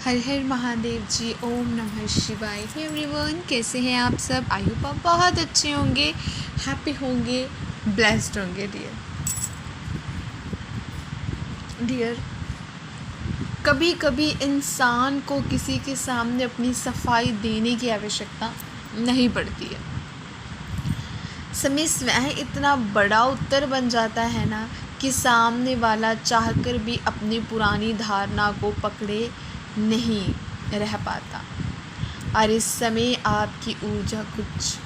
हर हर महादेव जी। ओम नमः शिवाय। हे एवरीवन, कैसे हैं आप सब? आई होप आप बहुत अच्छे होंगे, हैप्पी होंगे, ब्लेस्ड होंगे। डियर, कभी कभी इंसान को किसी के सामने अपनी सफाई देने की आवश्यकता नहीं पड़ती है। समय स्वयं इतना बड़ा उत्तर बन जाता है ना कि सामने वाला चाहकर भी अपनी पुरानी धारणा को पकड़े नहीं रह पाता। और इस समय आपकी ऊर्जा कुछ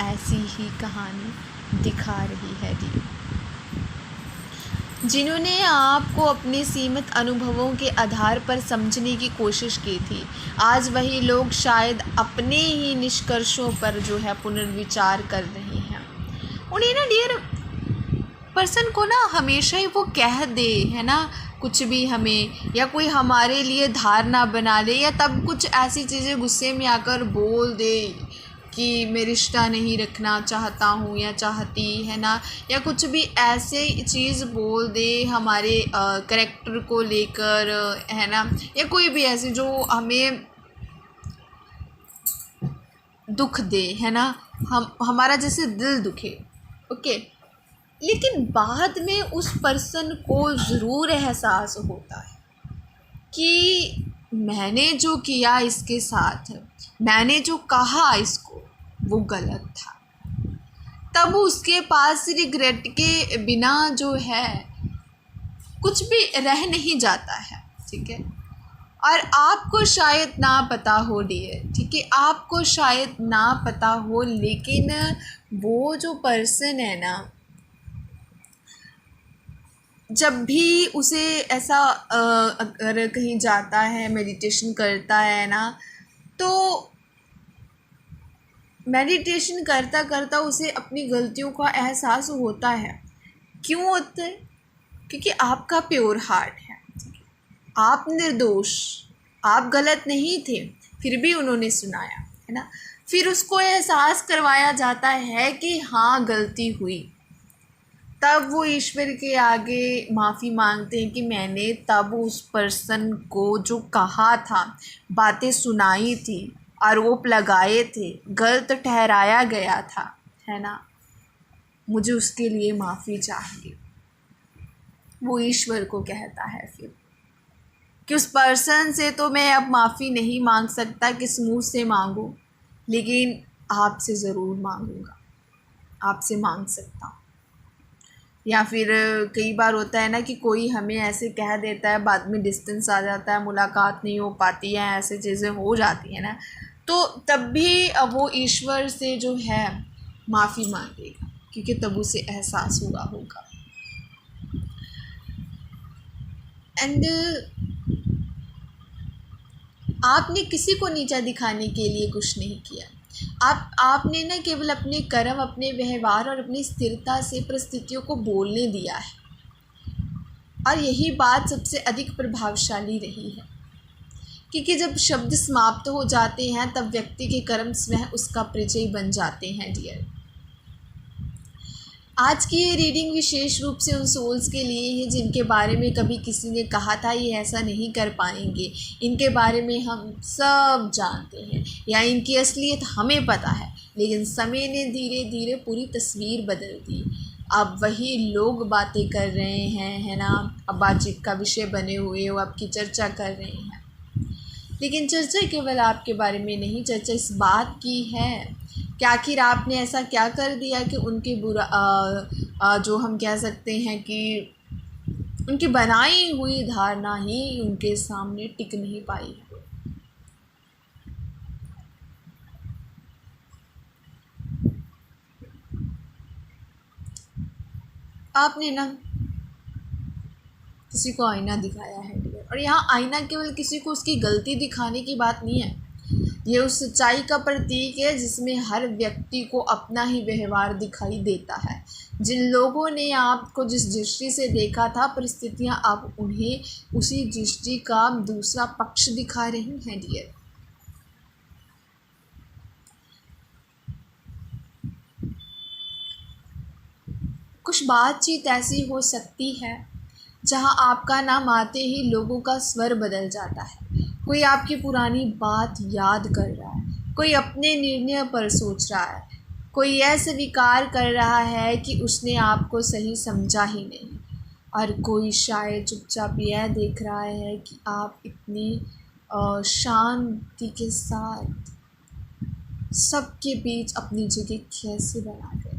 ऐसी ही कहानी दिखा रही है डी। जिन्होंने आपको अपने सीमित अनुभवों के आधार पर समझने की कोशिश की थी, आज वही लोग शायद अपने ही निष्कर्षों पर जो है पुनर्विचार कर रहे हैं। उन्हें ना डियर पर्सन को ना हमेशा ही वो कह दे है ना कुछ भी हमें, या कोई हमारे लिए धारणा बना ले, या तब कुछ ऐसी चीज़ें गुस्से में आकर बोल दे कि मैं रिश्ता नहीं रखना चाहता हूँ या चाहती है ना, या कुछ भी ऐसे चीज़ बोल दे हमारे कैरेक्टर को लेकर है ना, या कोई भी ऐसी जो हमें दुख दे है ना, हमारा जैसे दिल दुखे। ओके, लेकिन बाद में उस पर्सन को ज़रूर एहसास होता है कि मैंने जो किया इसके साथ, मैंने जो कहा इसको, वो गलत था। तब उसके पास रिग्रेट के बिना जो है कुछ भी रह नहीं जाता है। ठीक है, और आपको शायद ना पता हो डियर, ठीक है, आपको शायद ना पता हो, लेकिन वो जो पर्सन है ना, जब भी उसे ऐसा अगर कहीं जाता है, मेडिटेशन करता है ना, तो मेडिटेशन करता करता उसे अपनी गलतियों का एहसास होता है। क्यों होता है? क्योंकि आपका प्योर हार्ट है, आप निर्दोष, आप गलत नहीं थे, फिर भी उन्होंने सुनाया है ना। फिर उसको एहसास करवाया जाता है कि हाँ गलती हुई। तब वो ईश्वर के आगे माफ़ी मांगते हैं कि मैंने तब उस पर्सन को जो कहा था, बातें सुनाई थी, आरोप लगाए थे, गलत ठहराया गया था, है ना, मुझे उसके लिए माफ़ी चाहिए। वो ईश्वर को कहता है फिर कि उस पर्सन से तो मैं अब माफ़ी नहीं मांग सकता, किस मुँह से मांगूं, लेकिन आपसे ज़रूर मांगूंगा, आपसे मांग सकता हूँ। या फिर कई बार होता है ना कि कोई हमें ऐसे कह देता है, बाद में डिस्टेंस आ जाता है, मुलाकात नहीं हो पाती है, ऐसे चीज़ें हो जाती हैं ना, तो तब भी वो ईश्वर से जो है माफ़ी मांगेगा, क्योंकि तब उसे एहसास हुआ होगा। एंड आपने किसी को नीचा दिखाने के लिए कुछ नहीं किया। आपने ना केवल अपने कर्म, अपने व्यवहार और अपनी स्थिरता से परिस्थितियों को बोलने दिया है, और यही बात सबसे अधिक प्रभावशाली रही है, क्योंकि जब शब्द समाप्त हो जाते हैं तब व्यक्ति के कर्म स्वयं उसका परिचय बन जाते हैं डियर। आज की ये रीडिंग विशेष रूप से उन सोल्स के लिए है जिनके बारे में कभी किसी ने कहा था ये ऐसा नहीं कर पाएंगे, इनके बारे में हम सब जानते हैं, या इनकी असलियत हमें पता है, लेकिन समय ने धीरे धीरे पूरी तस्वीर बदल दी। अब वही लोग बातें कर रहे हैं, है ना, अब बातचीत का विषय बने हुए हो, आपकी चर्चा कर रहे हैं। लेकिन चर्चा केवल आपके बारे में नहीं, चर्चा इस बात की है कि आखिर आपने ऐसा क्या कर दिया कि उनके जो हम कह सकते हैं कि उनकी बनाई हुई धारणा ही उनके सामने टिक नहीं पाई। आपने ना किसी को आईना दिखाया है डियर, और यहाँ आईना केवल किसी को उसकी गलती दिखाने की बात नहीं है, ये उस सच्चाई का प्रतीक है जिसमें हर व्यक्ति को अपना ही व्यवहार दिखाई देता है। जिन लोगों ने आपको जिस दृष्टि से देखा था, परिस्थितियां अब उन्हें उसी दृष्टि का दूसरा पक्ष दिखा रही हैं डियर। कुछ बातचीत ऐसी हो सकती है जहां आपका नाम आते ही लोगों का स्वर बदल जाता है। कोई आपकी पुरानी बात याद कर रहा है, कोई अपने निर्णय पर सोच रहा है, कोई यह स्वीकार कर रहा है कि उसने आपको सही समझा ही नहीं, और कोई शायद चुपचाप यह देख रहा है कि आप इतनी शांति के साथ सबके बीच अपनी जगह कैसे बना गए।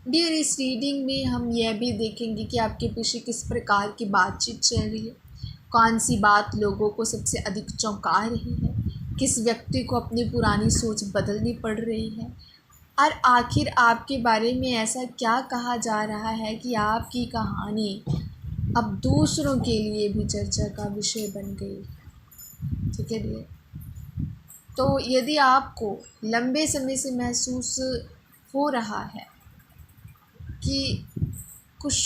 डियर, इस रीडिंग में हम यह भी देखेंगे कि आपके पीछे किस प्रकार की बातचीत चल रही है, कौन सी बात लोगों को सबसे अधिक चौंका रही है, किस व्यक्ति को अपनी पुरानी सोच बदलनी पड़ रही है, और आखिर आपके बारे में ऐसा क्या कहा जा रहा है कि आपकी कहानी अब दूसरों के लिए भी चर्चा का विषय बन गई है। ठीक है डियर, तो यदि आपको लंबे समय से महसूस हो रहा है कि कुछ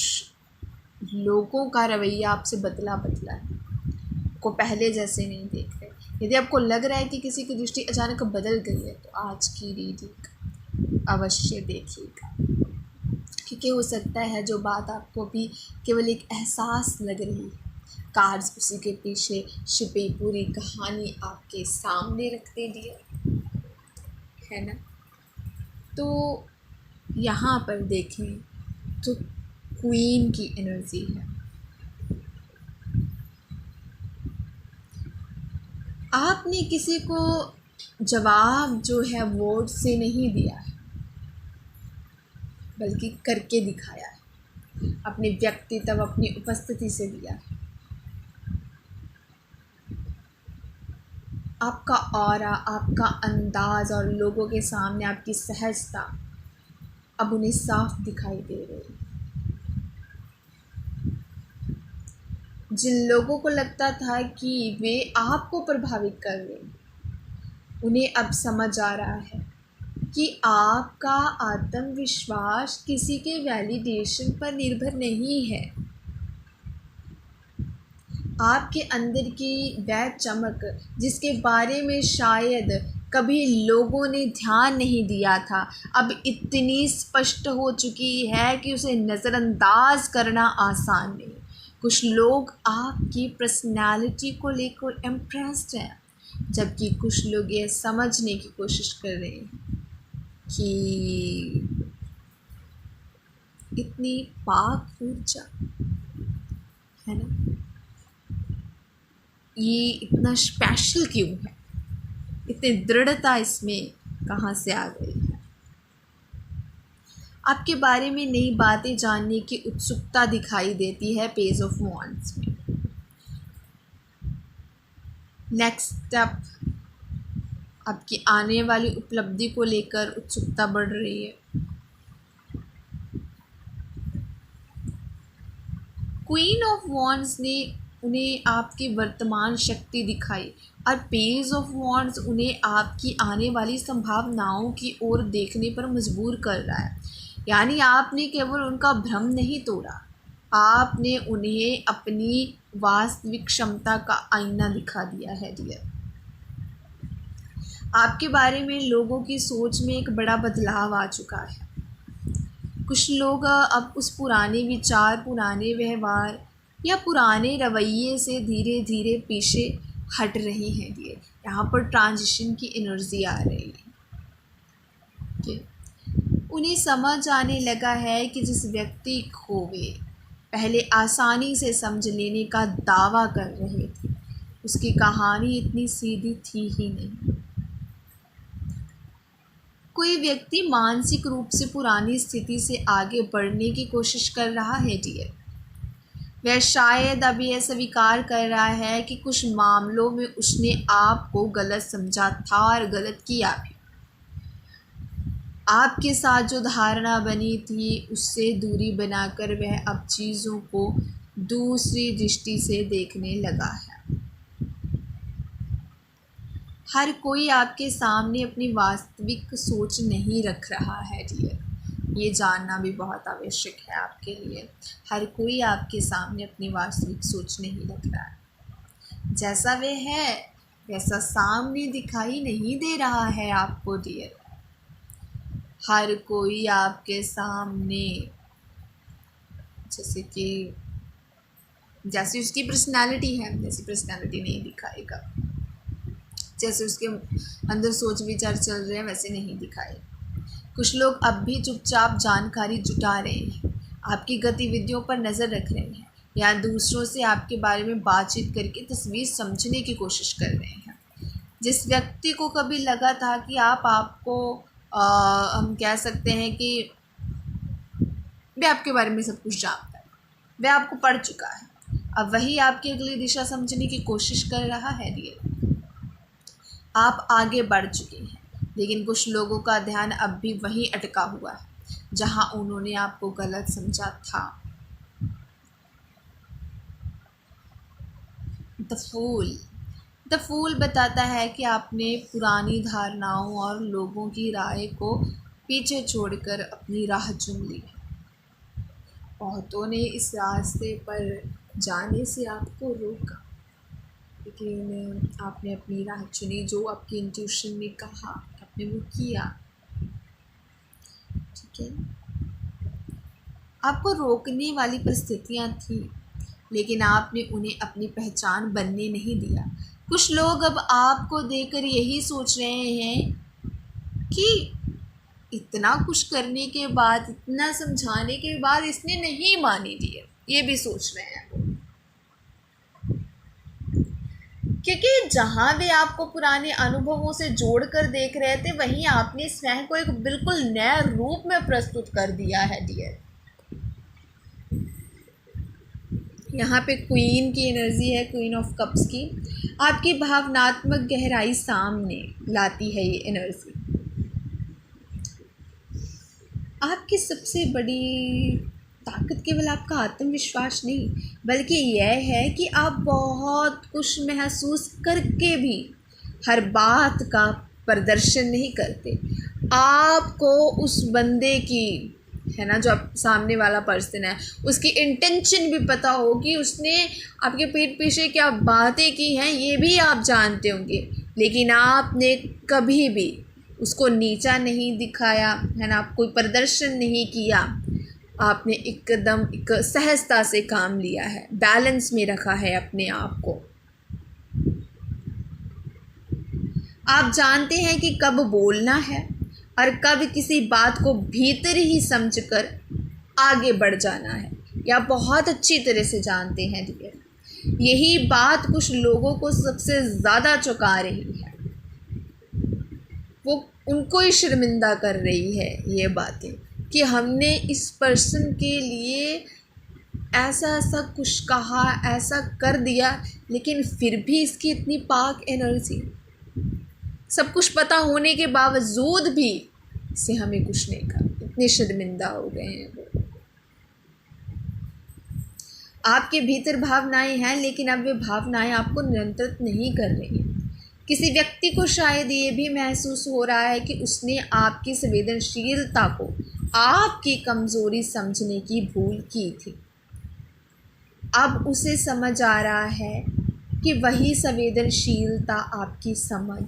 लोगों का रवैया आपसे बदला है, को पहले जैसे नहीं देख रहे, यदि आपको लग रहा है कि किसी की दृष्टि अचानक बदल गई है, तो आज की रीडिंग अवश्य देखिएगा, क्योंकि हो सकता है जो बात आपको भी केवल एक एहसास लग रही है, कार्ड्स उसी के पीछे छिपी पूरी कहानी आपके सामने रखते दिए है ना। तो यहाँ पर देखें तो क्वीन की एनर्जी है। आपने किसी को जवाब जो है वोट से नहीं दिया है, बल्कि करके दिखाया है, अपने व्यक्तित्व अपनी उपस्थिति से दिया है। आपका ऑरा, आपका अंदाज और लोगों के सामने आपकी सहजता अब उन्हें साफ दिखाई दे रही है। जिन लोगों को लगता था कि वे आपको प्रभावित कर रहे हैं, उन्हें अब समझ आ रहा है कि आपका आत्मविश्वास किसी के वैलिडेशन पर निर्भर नहीं है। आपके अंदर की वह चमक जिसके बारे में शायद कभी लोगों ने ध्यान नहीं दिया था, अब इतनी स्पष्ट हो चुकी है कि उसे नज़रअंदाज करना आसान नहीं। कुछ लोग आपकी पर्सनालिटी को लेकर इम्प्रेस्ड हैं, जबकि कुछ लोग ये समझने की कोशिश कर रहे हैं कि इतनी पाक ऊर्जा है ना, ये इतना स्पेशल क्यों है, इतनी दृढ़ता इसमें कहाँ से आ गई है। आपके बारे में नई बातें जानने की उत्सुकता दिखाई देती है पेज ऑफ वॉन्ड्स में। नेक्स्ट स्टेप, आपकी आने वाली उपलब्धि को लेकर उत्सुकता बढ़ रही है। क्वीन ऑफ वॉन्ड्स ने उन्हें आपकी वर्तमान शक्ति दिखाई, और पेज ऑफ वॉन्ड्स उन्हें आपकी आने वाली संभावनाओं की ओर देखने पर मजबूर कर रहा है। यानी आपने केवल उनका भ्रम नहीं तोड़ा, आपने उन्हें अपनी वास्तविक क्षमता का आईना दिखा दिया है डियर। आपके बारे में लोगों की सोच में एक बड़ा बदलाव आ चुका है। कुछ लोग अब उस पुराने विचार, पुराने व्यवहार या पुराने रवैये से धीरे धीरे पीछे हट रहे हैं डियर। यहाँ पर ट्रांजिशन की एनर्जी आ रही है। उन्हें समझ आने लगा है कि जिस व्यक्ति को वे पहले आसानी से समझ लेने का दावा कर रहे थे, उसकी कहानी इतनी सीधी थी ही नहीं। कोई व्यक्ति मानसिक रूप से पुरानी स्थिति से आगे बढ़ने की कोशिश कर रहा है डियर। वह शायद अब यह स्वीकार कर रहा है कि कुछ मामलों में उसने आपको गलत समझा था और गलत किया भी। आपके साथ जो धारणा बनी थी उससे दूरी बनाकर वह अब चीज़ों को दूसरी दृष्टि से देखने लगा है। हर कोई आपके सामने अपनी वास्तविक सोच नहीं रख रहा है डियर, ये जानना भी बहुत आवश्यक है आपके लिए। हर कोई आपके सामने अपनी वास्तविक सोच नहीं रख रहा है। जैसा वे है वैसा सामने दिखाई नहीं दे रहा है आपको डियर। हर कोई आपके सामने जैसे कि जैसी उसकी पर्सनालिटी है वैसी पर्सनालिटी नहीं दिखाएगा, जैसे उसके अंदर सोच विचार चल रहे हैं वैसे नहीं दिखाए। कुछ लोग अब भी चुपचाप जानकारी जुटा रहे हैं, आपकी गतिविधियों पर नज़र रख रहे हैं या दूसरों से आपके बारे में बातचीत करके तस्वीर समझने की कोशिश कर रहे हैं। जिस व्यक्ति को कभी लगा था कि आपको हम कह सकते हैं कि वह आपके बारे में सब कुछ जानता है, वह आपको पढ़ चुका है, अब वही आपकी अगली दिशा समझने की कोशिश कर रहा है। डियर, आप आगे बढ़ चुके हैं, लेकिन कुछ लोगों का ध्यान अब भी वहीं अटका हुआ है जहां उन्होंने आपको गलत समझा था। द फूल बताता है कि आपने पुरानी धारणाओं और लोगों की राय को पीछे छोड़कर अपनी राह चुन ली है। बहुतों ने इस रास्ते पर जाने से आपको रोका, लेकिन आपने अपनी राह चुनी, जो आपकी इंट्यूशन ने कहा आपने वो किया। ठीक है, आपको रोकने वाली परिस्थितियां थी, लेकिन आपने उन्हें अपनी पहचान बनने नहीं दिया। कुछ लोग अब आपको देखकर यही सोच रहे हैं कि इतना कुछ करने के बाद, इतना समझाने के बाद इसने नहीं मानी दिए, ये भी सोच रहे हैं वो। क्योंकि जहाँ वे आपको पुराने अनुभवों से जोड़कर देख रहे थे, वहीं आपने स्वयं को एक बिल्कुल नए रूप में प्रस्तुत कर दिया है। डियर, यहाँ पे क्वीन की एनर्जी है, क्वीन ऑफ कप्स की। आपकी भावनात्मक गहराई सामने लाती है ये एनर्जी। आपकी सबसे बड़ी ताकत केवल आपका आत्मविश्वास नहीं, बल्कि यह है कि आप बहुत कुछ महसूस करके भी हर बात का प्रदर्शन नहीं करते। आपको उस बंदे की, है ना, जो आप सामने वाला पर्सन है, उसकी इंटेंशन भी पता हो कि उसने आपके पीठ पीछे क्या बातें की हैं, ये भी आप जानते होंगे, लेकिन आपने कभी भी उसको नीचा नहीं दिखाया, है ना, आप कोई प्रदर्शन नहीं किया। आपने एकदम एक सहजता से काम लिया है, बैलेंस में रखा है अपने आप को। आप जानते हैं कि कब बोलना है और कब किसी बात को भीतर ही समझकर आगे बढ़ जाना है, या बहुत अच्छी तरह से जानते हैं। डियर, यही बात कुछ लोगों को सबसे ज़्यादा चौंका रही है, वो उनको ही शर्मिंदा कर रही है ये बातें कि हमने इस पर्सन के लिए ऐसा ऐसा कुछ कहा, ऐसा कर दिया, लेकिन फिर भी इसकी इतनी पाक एनर्जी, सब कुछ पता होने के बावजूद भी इससे हमें कुछ नहीं कहा, इतने शर्मिंदा हो गए हैं वो। आपके भीतर भावनाएं हैं, लेकिन अब वे भावनाएं आपको नियंत्रित नहीं कर रही हैं। किसी व्यक्ति को शायद ये भी महसूस हो रहा है कि उसने आपकी संवेदनशीलता को आपकी कमज़ोरी समझने की भूल की थी। अब उसे समझ आ रहा है कि वही संवेदनशीलता आपकी समझ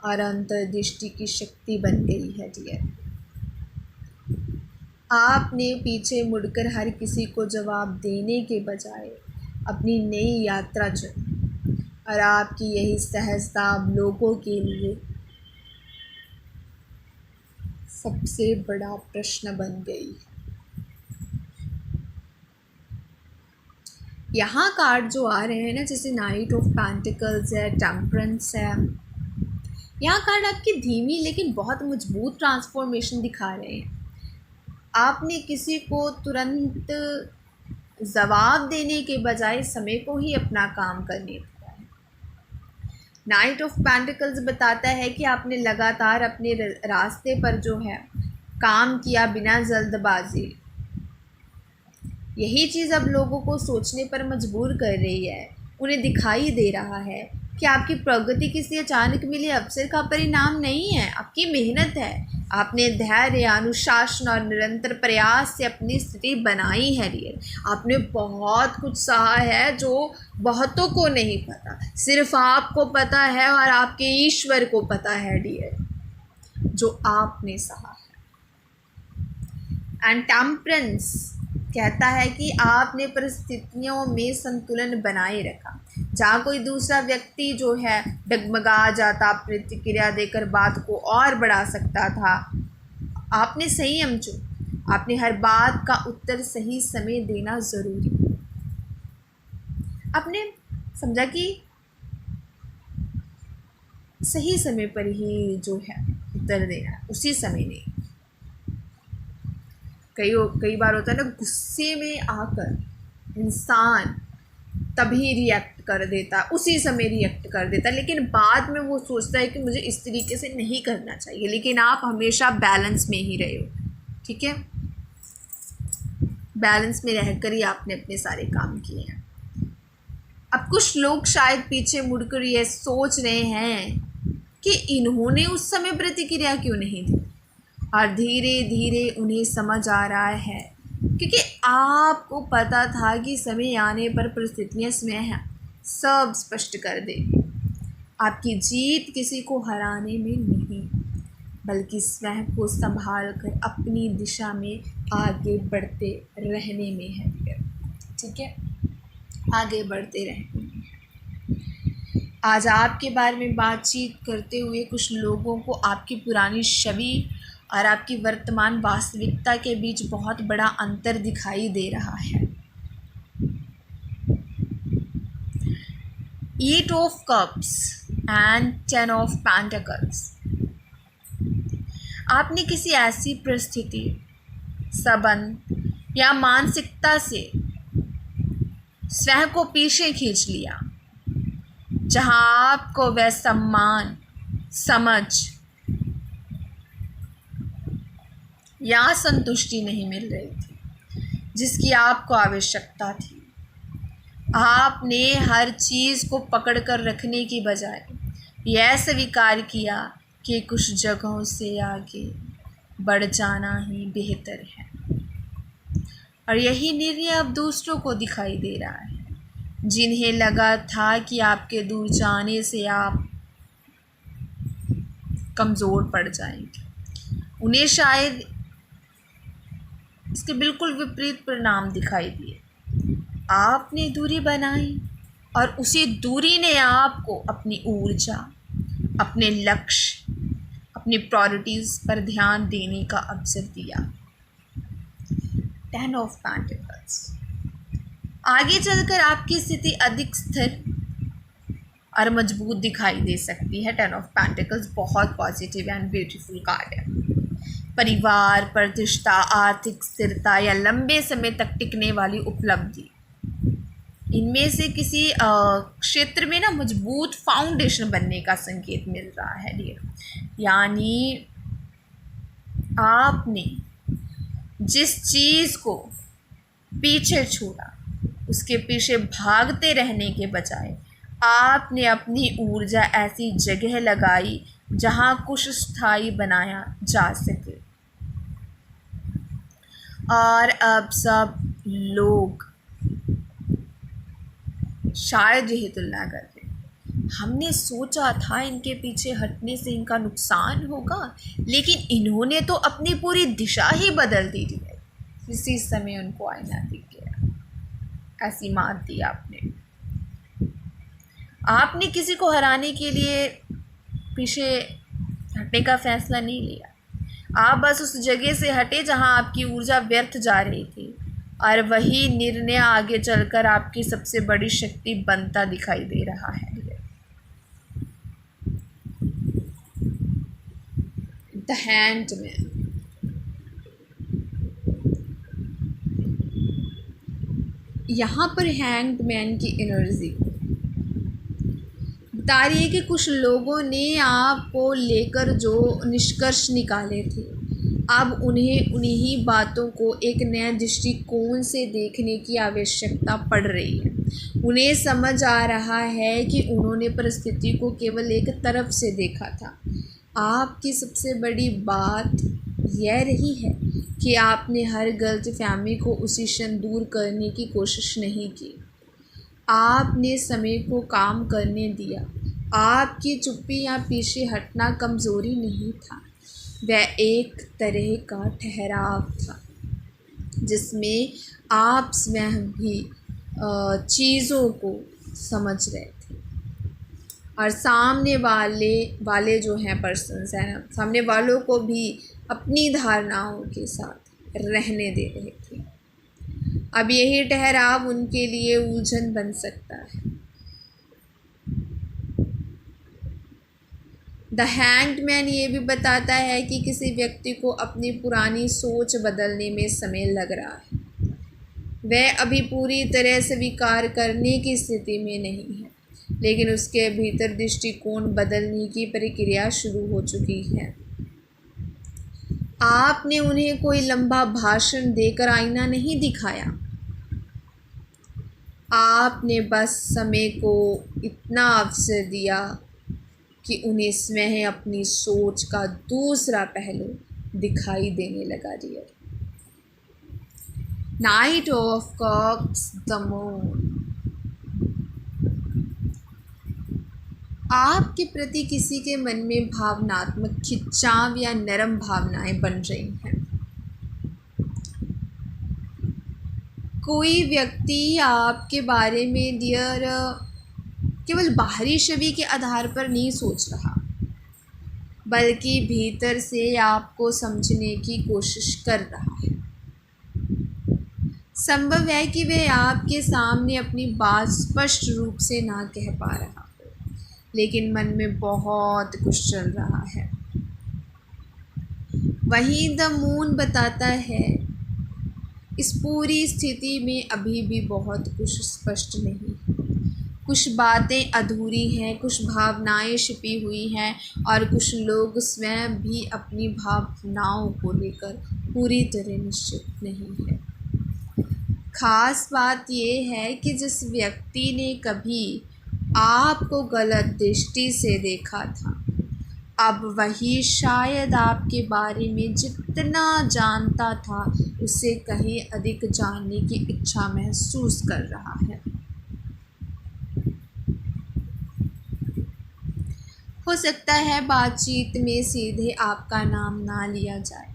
और अंतर्दृष्टि की शक्ति बन गई है। डियर, आपने पीछे मुड़कर हर किसी को जवाब देने के बजाय अपनी नई यात्रा चुनी, और आपकी यही सहजता अब लोगों के लिए सबसे बड़ा प्रश्न बन गई है। यहाँ कार्ड जो आ रहे हैं ना, जैसे नाइट ऑफ पेंटिकल्स है, टेम्परेंस है, यहाँ कार्ड आपकी धीमी लेकिन बहुत मजबूत ट्रांसफॉर्मेशन दिखा रहे हैं। आपने किसी को तुरंत जवाब देने के बजाय समय को ही अपना काम करने दिया है। नाइट ऑफ पेंटिकल्स बताता है कि आपने लगातार अपने रास्ते पर जो है काम किया बिना जल्दबाजी। यही चीज़ अब लोगों को सोचने पर मजबूर कर रही है। उन्हें दिखाई दे रहा है कि आपकी प्रगति किसी अचानक मिले अवसर का परिणाम नहीं है, आपकी मेहनत है। आपने धैर्य, अनुशासन और निरंतर प्रयास से अपनी स्थिति बनाई है। डियर, आपने बहुत कुछ सहा है जो बहुतों को नहीं पता, सिर्फ आपको पता है और आपके ईश्वर को पता है। डियर, जो आपने सहा है। एंड टेम्परेंस कहता है कि आपने परिस्थितियों में संतुलन बनाए रखा। जहाँ कोई दूसरा व्यक्ति जो है डगमगा जाता, प्रतिक्रिया देकर बात को और बढ़ा सकता था, आपने संयम चुना। आपने हर बात का उत्तर सही समय देना ज़रूरी। आपने समझा कि सही समय पर ही जो है उत्तर देना, उसी समय नहीं। कई बार होता है ना, गुस्से में आकर इंसान तभी रिएक्ट कर देता, उसी समय रिएक्ट कर देता, लेकिन बाद में वो सोचता है कि मुझे इस तरीके से नहीं करना चाहिए। लेकिन आप हमेशा बैलेंस में ही रहे हो, ठीक है। बैलेंस में रहकर ही आपने अपने सारे काम किए हैं। अब कुछ लोग शायद पीछे मुड़कर ये सोच रहे हैं कि इन्होंने उस समय प्रतिक्रिया क्यों नहीं दी, और धीरे धीरे उन्हें समझ आ रहा है, क्योंकि आपको पता था कि समय आने पर परिस्थितियाँ स्वयं सब स्पष्ट कर देगी। आपकी जीत किसी को हराने में नहीं, बल्कि स्वयं को संभाल कर अपनी दिशा में आगे बढ़ते रहने में है, ठीक है। आगे बढ़ते रहने में। आज आपके बारे में बातचीत करते हुए कुछ लोगों को आपकी पुरानी छवि और आपकी वर्तमान वास्तविकता के बीच बहुत बड़ा अंतर दिखाई दे रहा है। Eight of Cups and Ten of Pentacles। आपने किसी ऐसी परिस्थिति, संबंध या मानसिकता से स्वयं को पीछे खींच लिया जहां आपको वह सम्मान, समझ या संतुष्टि नहीं मिल रही थी जिसकी आपको आवश्यकता थी। आपने हर चीज़ को पकड़ कर रखने की बजाय यह स्वीकार किया कि कुछ जगहों से आगे बढ़ जाना ही बेहतर है, और यही निर्णय अब दूसरों को दिखाई दे रहा है, जिन्हें लगा था कि आपके दूर जाने से आप कमज़ोर पड़ जाएंगे। उन्हें शायद इसके बिल्कुल विपरीत परिणाम दिखाई दिए। आपने दूरी बनाई और उसी दूरी ने आपको अपनी ऊर्जा, अपने लक्ष्य, अपनी प्रायोरिटीज़ पर ध्यान देने का अवसर दिया। 10 ऑफ पेंटिकल्स। आगे चलकर आपकी स्थिति अधिक स्थिर और मजबूत दिखाई दे सकती है। 10 ऑफ पेंटिकल्स बहुत पॉजिटिव एंड ब्यूटीफुल कार्ड है। परिवार, प्रतिष्ठा, आर्थिक स्थिरता या लंबे समय तक टिकने वाली उपलब्धि, इनमें से किसी क्षेत्र में ना मजबूत फाउंडेशन बनने का संकेत मिल रहा है डियर। यानी आपने जिस चीज़ को पीछे छोड़ा, उसके पीछे भागते रहने के बजाय आपने अपनी ऊर्जा ऐसी जगह लगाई जहां कुछ स्थायी बनाया जा सके। और अब सब लोग शायद यही तुलना कर रहे हैं, हमने सोचा था इनके पीछे हटने से इनका नुकसान होगा, लेकिन इन्होंने तो अपनी पूरी दिशा ही बदल दी है। इसी समय उनको आईना दिख गया, ऐसी मात दी आपने। आपने किसी को हराने के लिए पीछे हटने का फैसला नहीं लिया। आप बस उस जगह से हटे जहां आपकी ऊर्जा व्यर्थ जा रही थी, और वही निर्णय आगे चलकर आपकी सबसे बड़ी शक्ति बनता दिखाई दे रहा है। The handman. यहाँ पर हैंगमैन की एनर्जी बता रही है कि कुछ लोगों ने आपको लेकर जो निष्कर्ष निकाले थे, अब उन्हें उन्हीं बातों को एक नए दृष्टिकोण से देखने की आवश्यकता पड़ रही है। उन्हें समझ आ रहा है कि उन्होंने परिस्थिति को केवल एक तरफ से देखा था। आपकी सबसे बड़ी बात यह रही है कि आपने हर गलतफहमी को उसी क्षण दूर करने की कोशिश नहीं की। आपने समय को काम करने दिया। आपकी चुप्पी या पीछे हटना कमज़ोरी नहीं था, वह एक तरह का ठहराव था जिसमें आप स्वयं भी चीज़ों को समझ रहे थे और सामने वाले वाले जो हैं पर्सन्स हैं ना, सामने वालों को भी अपनी धारणाओं के साथ रहने दे रहे थे। अब यही ठहराव उनके लिए उलझन बन सकता है। द हैंग्ड मैन ये भी बताता है कि किसी व्यक्ति को अपनी पुरानी सोच बदलने में समय लग रहा है। वह अभी पूरी तरह स्वीकार करने की स्थिति में नहीं है, लेकिन उसके भीतर दृष्टिकोण बदलने की प्रक्रिया शुरू हो चुकी है। आपने उन्हें कोई लंबा भाषण देकर आईना नहीं दिखाया, आपने बस समय को इतना अवसर दिया कि उन्हें स्वयं अपनी सोच का दूसरा पहलू दिखाई देने लगा। Dear knight of cups, the moon. आपके प्रति किसी के मन में भावनात्मक खिंचाव या नरम भावनाएं बन रही हैं। कोई व्यक्ति आपके बारे में डियर केवल बाहरी छवि के आधार पर नहीं सोच रहा, बल्कि भीतर से आपको समझने की कोशिश कर रहा है। संभव है कि वह आपके सामने अपनी बात स्पष्ट रूप से ना कह पा रहा हो, लेकिन मन में बहुत कुछ चल रहा है। वहीं द मून बताता है इस पूरी स्थिति में अभी भी बहुत कुछ स्पष्ट नहीं है। कुछ बातें अधूरी हैं, कुछ भावनाएं छिपी हुई हैं और कुछ लोग स्वयं भी अपनी भावनाओं को लेकर पूरी तरह निश्चित नहीं है। खास बात यह है कि जिस व्यक्ति ने कभी आपको गलत दृष्टि से देखा था, अब वही शायद आपके बारे में जितना जानता था उससे कहीं अधिक जानने की इच्छा महसूस कर रहा है। हो सकता है बातचीत में सीधे आपका नाम ना लिया जाए,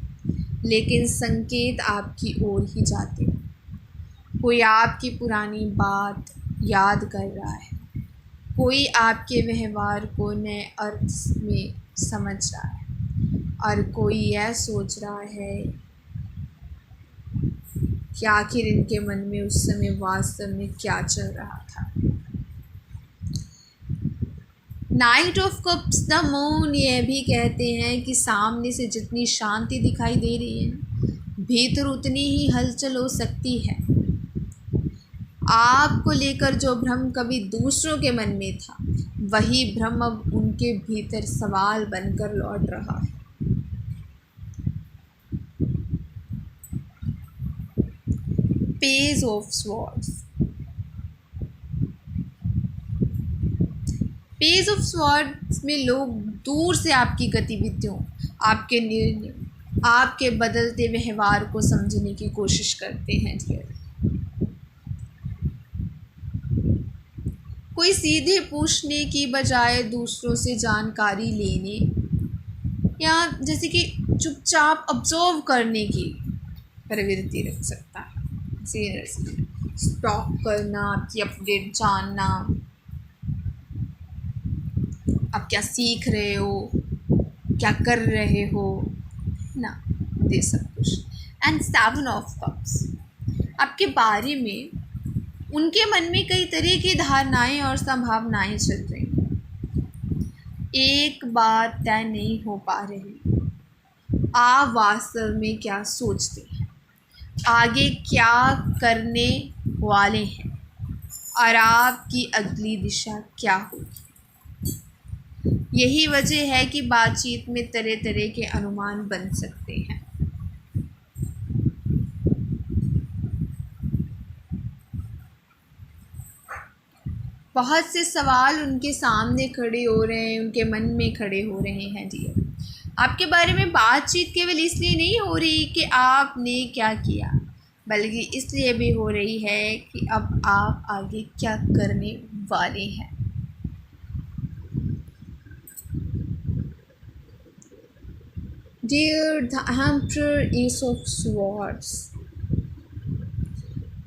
लेकिन संकेत आपकी ओर ही जाते हैं। कोई आपकी पुरानी बात याद कर रहा है, कोई आपके व्यवहार को नए अर्थ में समझ रहा है और कोई यह सोच रहा है कि आखिर इनके मन में उस समय वास्तव में क्या चल रहा था। Night of cups, the moon यह भी कहते हैं कि सामने से जितनी शांति दिखाई दे रही है, भीतर उतनी ही हलचल हो सकती है। आपको लेकर जो भ्रम कभी दूसरों के मन में था, वही भ्रम अब उनके भीतर सवाल बनकर लौट रहा है। Page of swords. Page of swords में लोग दूर से आपकी गतिविधियों, आपके निर्णय, आपके बदलते व्यवहार को समझने की कोशिश करते हैं। कोई सीधे पूछने की बजाय दूसरों से जानकारी लेने या जैसे कि चुपचाप ऑब्जर्व करने की प्रवृत्ति रख सकता है। सीरियसली स्टॉक करना, आपकी अपडेट जानना, आप क्या सीख रहे हो, क्या कर रहे हो ना, ये सब कुछ। एंड 7 ऑफ कप्स, आपके बारे में उनके मन में कई तरह की धारणाएं और संभावनाएं चल रही हैं। एक बात तय नहीं हो पा रही, आप वास्तव में क्या सोचते हैं, आगे क्या करने वाले हैं और आपकी अगली दिशा क्या होगी। यही वजह है कि बातचीत में तरह तरह के अनुमान बन सकते हैं। बहुत से सवाल उनके सामने खड़े हो रहे हैं, उनके मन में खड़े हो रहे हैं। डियर, आपके बारे में बातचीत केवल इसलिए नहीं हो रही कि आपने क्या किया, बल्कि इसलिए भी हो रही है कि अब आप आगे क्या करने वाले हैं। Dear, the Emperor, Ace of Swords.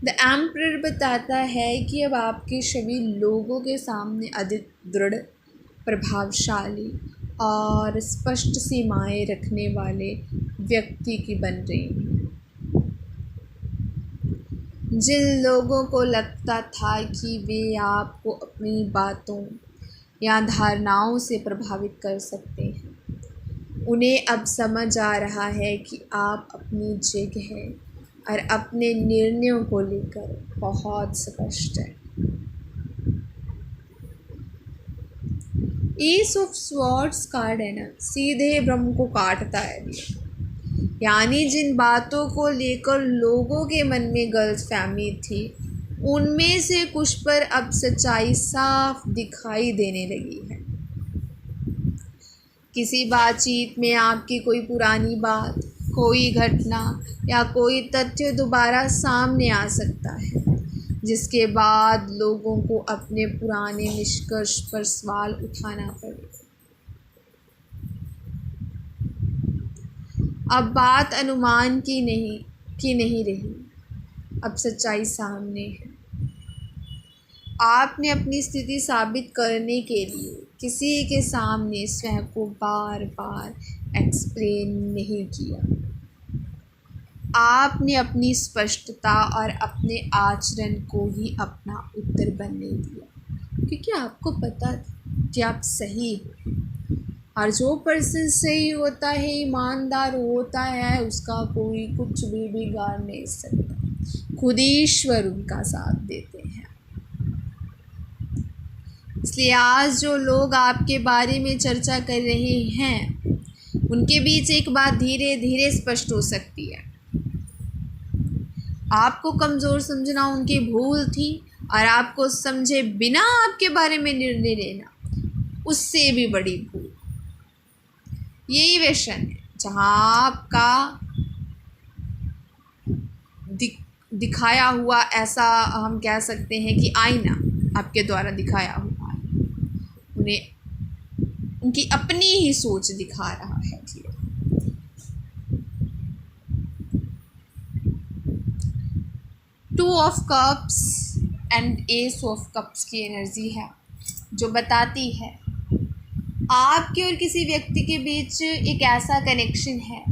The emperor बताता है कि अब आपके सभी लोगों के सामने अधिक दृढ़, प्रभावशाली और स्पष्ट सीमाएं रखने वाले व्यक्ति की बन रही हैं। जिन लोगों को लगता था कि वे आपको अपनी बातों या धारणाओं से प्रभावित कर सकते हैं, उन्हें अब समझ आ रहा है कि आप अपनी जगह और अपने निर्णयों को लेकर बहुत स्पष्ट हैं। एस ऑफ स्वॉर्ड्स कार्ड है ना, सीधे ब्रह्म को काटता है ये। यानी जिन बातों को लेकर लोगों के मन में गलतफहमी थी, उनमें से कुछ पर अब सच्चाई साफ दिखाई देने लगी है। किसी बातचीत में आपकी कोई पुरानी बात, कोई घटना या कोई तथ्य दोबारा सामने आ सकता है, जिसके बाद लोगों को अपने पुराने निष्कर्ष पर सवाल उठाना पड़े। अब बात अनुमान की नहीं रही, अब सच्चाई सामने है। आपने अपनी स्थिति साबित करने के लिए किसी के सामने स्वयं को बार बार एक्सप्लेन नहीं किया। आपने अपनी स्पष्टता और अपने आचरण को ही अपना उत्तर बनने दिया, क्योंकि आपको पता था कि आप सही हो। और जो पर्सन सही होता है, ईमानदार होता है, उसका कोई कुछ भी बिगाड़ नहीं सकता। खुद ईश्वर उनका साथ देते हैं। इसलिए आज जो लोग आपके बारे में चर्चा कर रहे हैं, उनके बीच एक बात धीरे धीरे स्पष्ट हो सकती है। आपको कमज़ोर समझना उनकी भूल थी, और आपको समझे बिना आपके बारे में निर्णय लेना उससे भी बड़ी भूल। यही व्यसन है जहाँ आपका दिखाया हुआ, ऐसा हम कह सकते हैं कि आईना आपके द्वारा दिखाया हुआ है, उन्हें उनकी अपनी ही सोच दिखा रहा है। Two of cups and S of cups की एनर्जी है, जो बताती है आपके और किसी व्यक्ति के बीच एक ऐसा कनेक्शन है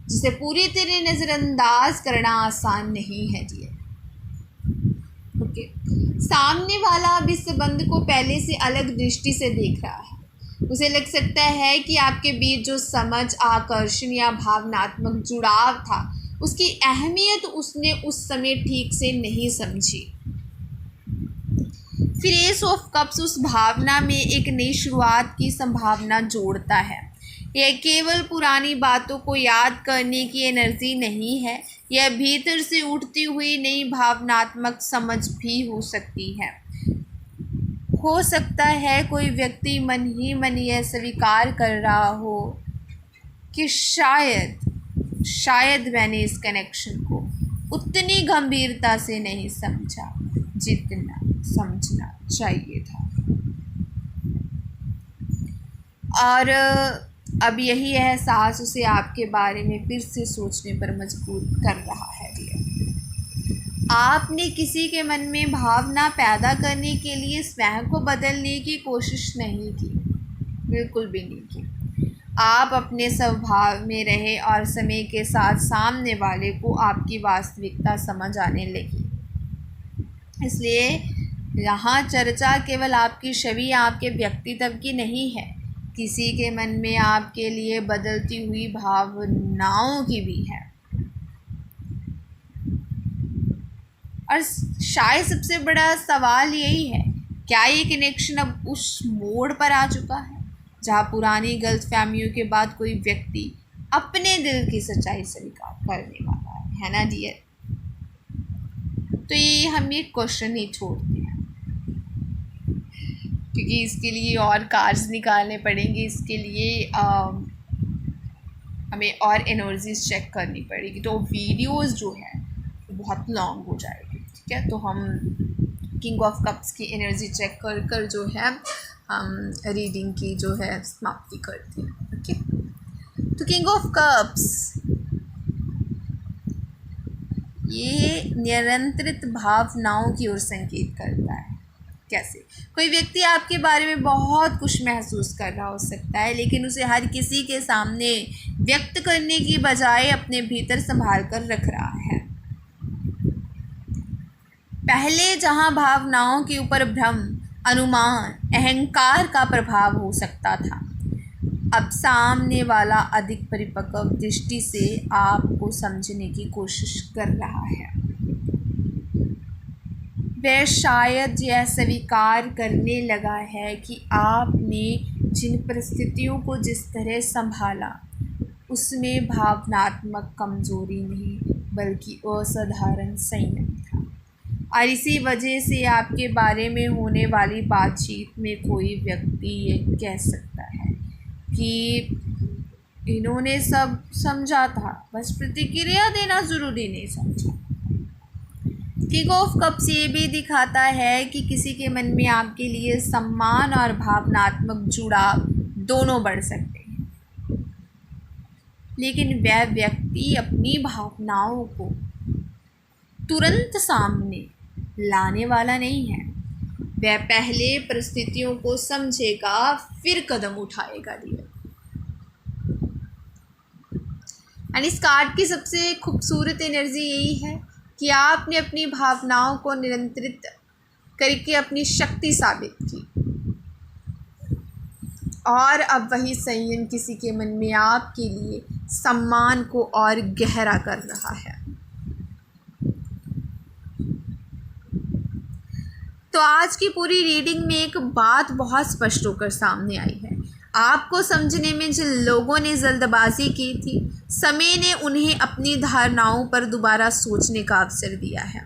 जिसे पूरी तरह नज़रअंदाज करना आसान नहीं है जी। ओके, सामने वाला अब इस संबंध को पहले से अलग दृष्टि से देख रहा है। उसे लग सकता है कि आपके बीच जो समझ, आकर्षण या भावनात्मक जुड़ाव था, उसकी अहमियत उसने उस समय ठीक से नहीं समझी। फिर एस ऑफ कप्स उस भावना में एक नई शुरुआत की संभावना जोड़ता है। यह केवल पुरानी बातों को याद करने की एनर्जी नहीं है, यह भीतर से उठती हुई नई भावनात्मक समझ भी हो सकती है। हो सकता है कोई व्यक्ति मन ही मन यह स्वीकार कर रहा हो कि शायद मैंने इस कनेक्शन को उतनी गंभीरता से नहीं समझा जितना समझना चाहिए था। और अब यही एहसास उसे आपके बारे में फिर से सोचने पर मजबूर कर रहा है। आपने किसी के मन में भावना पैदा करने के लिए स्वयं को बदलने की कोशिश नहीं की, बिल्कुल भी नहीं की। आप अपने स्वभाव में रहे और समय के साथ सामने वाले को आपकी वास्तविकता समझ आने लगी। इसलिए यहाँ चर्चा केवल आपकी छवि, आपके व्यक्तित्व की नहीं है, किसी के मन में आपके लिए बदलती हुई भावनाओं की भी है। और शायद सबसे बड़ा सवाल यही है, क्या ये कनेक्शन अब उस मोड़ पर आ चुका है जहाँ पुरानी गलतफहमियों के बाद कोई व्यक्ति अपने दिल की सच्चाई स्वीकार करने वाला है ना डियर। तो ये हम ये क्वेश्चन ही छोड़ते हैं, क्योंकि इसके लिए और कार्ड्स निकालने पड़ेंगे, इसके लिए हमें और एनर्जीज चेक करनी पड़ेगी, तो वीडियोस जो है बहुत लॉन्ग हो जाएगी। ठीक है, तो हम किंग ऑफ कप्स की एनर्जी चेक कर जो है हम रीडिंग की जो है समाप्ति करते हैं। ओके, तो किंग ऑफ कप्स ये नियंत्रित भावनाओं की ओर संकेत करता है। कैसे? कोई व्यक्ति आपके बारे में बहुत कुछ महसूस कर रहा हो सकता है, लेकिन उसे हर किसी के सामने व्यक्त करने की बजाय अपने भीतर संभाल कर रख रहा है। पहले जहां भावनाओं के ऊपर भ्रम, अनुमान, अहंकार का प्रभाव हो सकता था, अब सामने वाला अधिक परिपक्व दृष्टि से आपको समझने की कोशिश कर रहा है। वह शायद यह स्वीकार करने लगा है कि आपने जिन परिस्थितियों को जिस तरह संभाला, उसमें भावनात्मक कमजोरी नहीं बल्कि असाधारण संयम था। और इसी वजह से आपके बारे में होने वाली बातचीत में कोई व्यक्ति ये कह सकता है कि इन्होंने सब समझा था, बस प्रतिक्रिया देना ज़रूरी नहीं समझा। किक ऑफ कप्स ये भी दिखाता है कि किसी के मन में आपके लिए सम्मान और भावनात्मक जुड़ाव दोनों बढ़ सकते हैं, लेकिन वह व्यक्ति अपनी भावनाओं को तुरंत सामने लाने वाला नहीं है। वह पहले परिस्थितियों को समझेगा, फिर कदम उठाएगा। एंड इस कार्ड की सबसे खूबसूरत एनर्जी यही है कि आपने अपनी भावनाओं को नियंत्रित करके अपनी शक्ति साबित की, और अब वही संयम किसी के मन में आपके लिए सम्मान को और गहरा कर रहा है। तो आज की पूरी रीडिंग में एक बात बहुत स्पष्ट होकर सामने आई है। आपको समझने में जिन लोगों ने जल्दबाजी की थी, समय ने उन्हें अपनी धारणाओं पर दोबारा सोचने का अवसर दिया है।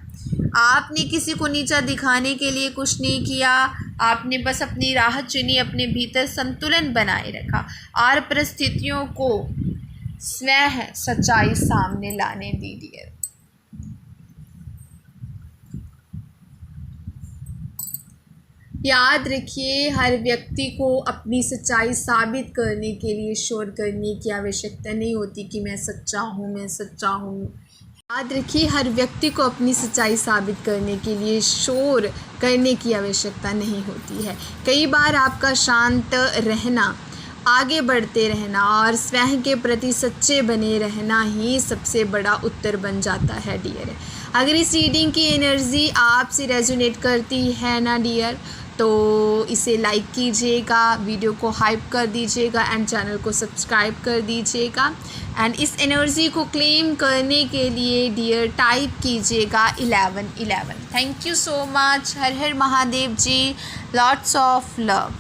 आपने किसी को नीचा दिखाने के लिए कुछ नहीं किया, आपने बस अपनी राह चुनी, अपने भीतर संतुलन बनाए रखा और परिस्थितियों को स्वयं सच्चाई सामने लाने दी डियर। याद रखिए, हर व्यक्ति को अपनी सच्चाई साबित करने के लिए शोर करने की आवश्यकता नहीं होती कि मैं सच्चा हूँ, मैं सच्चा हूँ। याद रखिए, हर व्यक्ति को अपनी सच्चाई साबित करने के लिए शोर करने की आवश्यकता नहीं होती है। कई बार आपका शांत रहना, आगे बढ़ते रहना और स्वयं के प्रति सच्चे बने रहना ही सबसे बड़ा उत्तर बन जाता है डियर। अगर इस रीडिंग की एनर्जी आपसे रेजोनेट करती है ना डियर, तो इसे लाइक कीजिएगा, वीडियो को हाइप कर दीजिएगा एंड चैनल को सब्सक्राइब कर दीजिएगा। एंड इस एनर्जी को क्लेम करने के लिए डियर टाइप कीजिएगा 1111। Thank you so much. हर हर Mahadev ji. Lots of love.